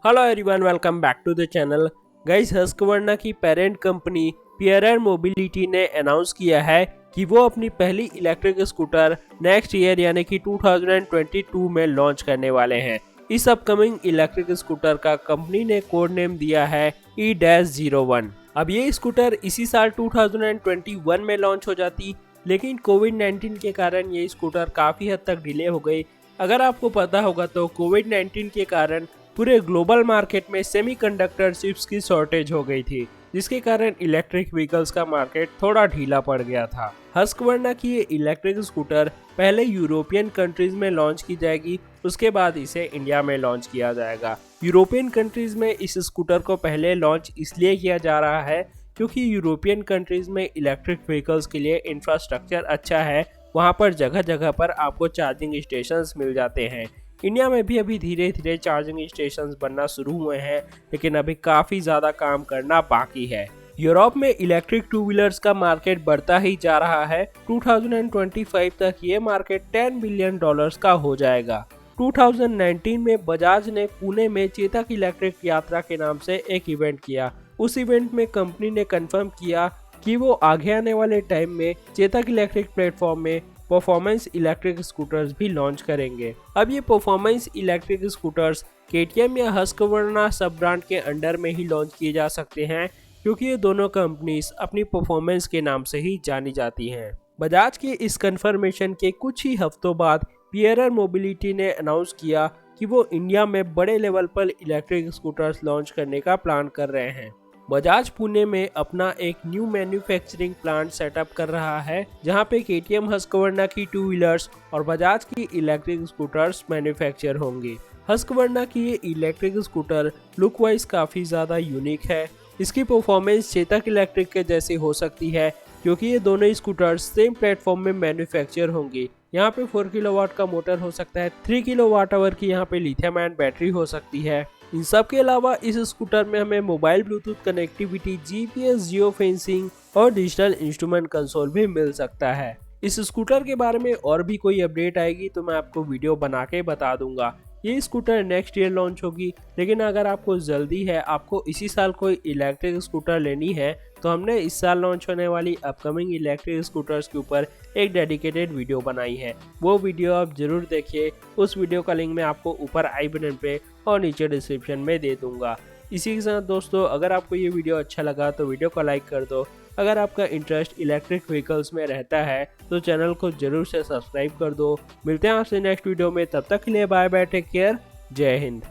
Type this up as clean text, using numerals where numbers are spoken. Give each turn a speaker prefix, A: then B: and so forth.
A: Hello everyone, welcome back to the channel. Guys, Husqvarna की parent company PRR mobility ने announce किया है कि वो अपनी पहली इलेक्ट्रिक स्कूटर नेक्स्ट ईयर यानी कि 2022 में लॉन्च करने वाले हैं। इस अपकमिंग इलेक्ट्रिक स्कूटर का कंपनी ने कोड नेम दिया है E-01। अब ये स्कूटर इसी साल 2021 में लॉन्च हो जाती, लेकिन कोविड-19 के कारण ये स्कूटर काफ़ी हद तक डिले हो गई। अगर आपको पता होगा तो कोविड-19 के कारण पूरे ग्लोबल मार्केट में सेमीकंडक्टर चिप्स की शॉर्टेज हो गई थी, जिसके कारण इलेक्ट्रिक व्हीकल्स का मार्केट थोड़ा ढीला पड़ गया था। हस्कवर्ना की ये इलेक्ट्रिक स्कूटर पहले यूरोपियन कंट्रीज में लॉन्च की जाएगी, उसके बाद इसे इंडिया में लॉन्च किया जाएगा। यूरोपियन कंट्रीज में इस स्कूटर को पहले लॉन्च इसलिए किया जा रहा है क्योंकि यूरोपियन कंट्रीज में इलेक्ट्रिक व्हीकल्स के लिए इंफ्रास्ट्रक्चर अच्छा है, वहाँ पर जगह जगह पर आपको चार्जिंग स्टेशंस मिल जाते हैं। इंडिया में भी अभी धीरे धीरे चार्जिंग स्टेशंस बनना शुरू हुए हैं, लेकिन अभी काफ़ी ज़्यादा काम करना बाकी है। यूरोप में इलेक्ट्रिक टू व्हीलर्स का मार्केट बढ़ता ही जा रहा है। 2025 तक ये मार्केट $10 बिलियन का हो जाएगा। 2019 में बजाज ने पुणे में चेतक इलेक्ट्रिक यात्रा के नाम से एक इवेंट किया। उस इवेंट में कंपनी ने कंफर्म किया कि वो आगे आने वाले टाइम में चेतक इलेक्ट्रिक प्लेटफॉर्म में परफॉर्मेंस इलेक्ट्रिक स्कूटर्स भी लॉन्च करेंगे। अब ये परफॉर्मेंस इलेक्ट्रिक स्कूटर्स केटीएम या हस्कवर्ना सब ब्रांड के अंडर में ही लॉन्च किए जा सकते हैं, क्योंकि ये दोनों कंपनीज अपनी परफॉर्मेंस के नाम से ही जानी जाती हैं। बजाज के इस कंफर्मेशन के कुछ ही हफ्तों बाद पीआरआर मोबिलिटी ने अनाउंस किया कि वो इंडिया में बड़े लेवल पर इलेक्ट्रिक स्कूटर्स लॉन्च करने का प्लान कर रहे हैं। बजाज पुणे में अपना एक न्यू मैन्युफैक्चरिंग प्लांट सेटअप कर रहा है, जहां पे केटीएम हस्कवर्ना की टू व्हीलर्स और बजाज की इलेक्ट्रिक स्कूटर्स मैन्युफैक्चर होंगे। हस्कवर्ना की ये इलेक्ट्रिक स्कूटर लुक वाइज काफ़ी ज़्यादा यूनिक है। इसकी परफॉर्मेंस चेतक इलेक्ट्रिक के जैसी हो सकती है, क्योंकि ये दोनों स्कूटर्स सेम प्लेटफॉर्म में मैन्युफैक्चर होंगी। यहाँ पे 4 किलोवाट का मोटर हो सकता है, 3 किलोवाट आवर की यहाँ पे लिथियम आयन बैटरी हो सकती है। इन सब के अलावा इस स्कूटर में हमें mobile Bluetooth connectivity, GPS, geo fencing और डिजिटल इंस्ट्रूमेंट कंसोल भी मिल सकता है। इस स्कूटर के बारे में और भी कोई अपडेट आएगी तो मैं आपको वीडियो बना के बता दूंगा। ये स्कूटर नेक्स्ट ईयर लॉन्च होगी, लेकिन अगर आपको जल्दी है, आपको इसी साल कोई इलेक्ट्रिक स्कूटर लेनी है, तो हमने इस साल लॉन्च होने वाली अपकमिंग इलेक्ट्रिक स्कूटर्स के ऊपर एक डेडिकेटेड वीडियो बनाई है। वो वीडियो आप जरूर देखिए। उस वीडियो का लिंक मैं आपको ऊपर आई बटन पे और नीचे डिस्क्रिप्शन में दे दूंगा। इसी के साथ दोस्तों, अगर आपको ये वीडियो अच्छा लगा तो वीडियो को लाइक कर दो। अगर आपका इंटरेस्ट इलेक्ट्रिक व्हीकल्स में रहता है तो चैनल को जरूर से सब्सक्राइब कर दो। मिलते हैं आपसे नेक्स्ट वीडियो में, तब तक के लिए बाय बाय, टेक केयर, जय हिंद।